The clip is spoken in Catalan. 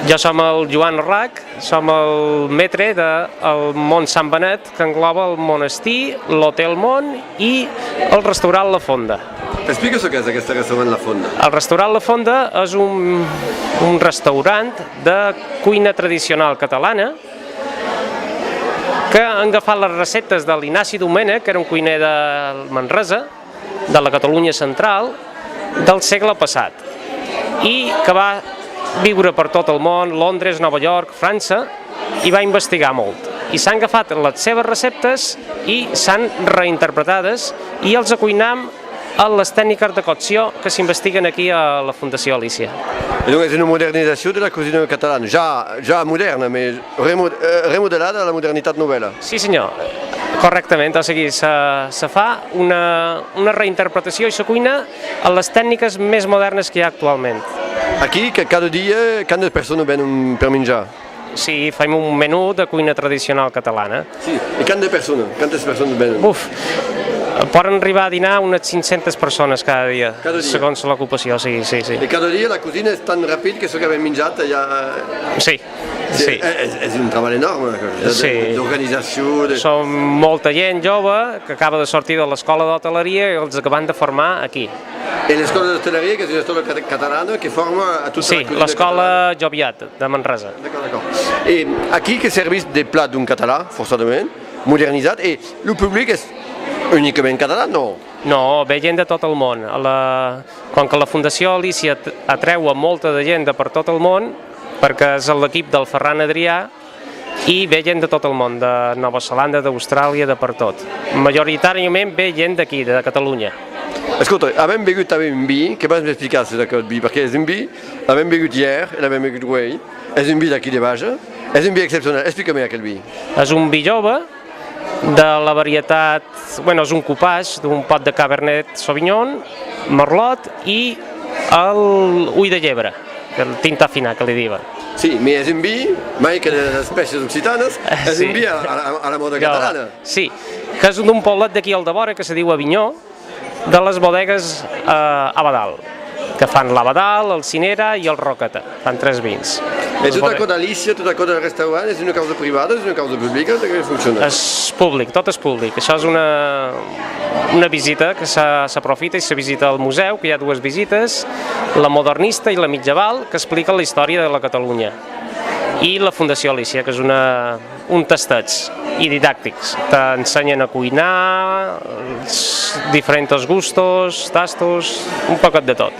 Jo som el Joan Rac, som el metre del Mont Sant Benet, que engloba el monestir, l'Hotel Mont i el restaurant La Fonda. T'expliques què és aquest restaurant La Fonda? El restaurant La Fonda és un restaurant de cuina tradicional catalana que han agafat les receptes de l'Ignasi Domènech, que era un cuiner de Manresa, de la Catalunya central, del segle passat, i que va viure per tot el món, Londres, Nova York, França, i va investigar molt. I s'han agafat les seves receptes i s'han reinterpretades i els cuinam a les tècniques de cocció que s'investiguen aquí a la Fundació Alícia. Et donc és una modernització de la cuisine catalana, ja moderna, però remodelada a la modernitat novel·la. Sí senyor, correctament, o sigui, se fa una reinterpretació i se cuina a les tècniques més modernes que hi ha actualment. Aquí, cada dia, quantes persones venen per menjar? Sí, fem un menú de cuina tradicional catalana. Sí, i quantes persones venen? Poden arribar a dinar unes 500 persones cada dia, segons l'ocupació, sí. I cada dia la cuina és tan ràpid que això que hem menjat ja... Sí. És un treball enorme, d'organització... Som molta gent jove que acaba de sortir de l'escola d'hoteleria i els acaben de formar aquí. I l'escola d'hoteleria, que és una escola catalana que forma a tota la cuina catalana? Sí, l'escola Joviat, de Manresa. D'acord. I aquí que serveix de plat d'un català, forçadament, modernitzat, i el públic és únicament català, no? No, ve gent de tot el món. Com que la Fundació Alícia atreu a molta de gent de per tot el món, perquè és l'equip del Ferran Adrià, i ve gent de tot el món, de Nova Zelanda, d'Austràlia, de per tot. Majoritàriament ve gent d'aquí, de Catalunya. Escolta, havem begut també un vi, que vas m'explicar aquest vi, perquè és un vi, l'havem begut hier, l'havem begut avui, és un vi d'aquí de Baja, és un vi excepcional. Explica-me aquest vi. És un vi jove, de la varietat, és un cupàs d'un pot de Cabernet Sauvignon, Merlot i l'ull de llebre, el tinta fina que li diuen. Sí, però és un vi, mai que de les espècies occitanes, és un vi a la moda catalana. Sí, que és d'un poblet d'aquí al devora que se diu Avinyó, de les bodegues Abadal, que fan l'Abadal, el Cinera i el Roqueta, fan 3 vins. I tota cosa d'Alícia, tota cosa del restaurant, és una causa privada, és una causa pública? Com funciona? És públic, tot és públic. Això és una visita que s'aprofita i se visita al museu, que hi ha 2 visites, la modernista i la mitjaval, que expliquen la història de la Catalunya. I la Fundació Alícia, que és un tasteig i didàctics. T'ensenyen a cuinar, diferents gustos, tastos, un poquet de tot.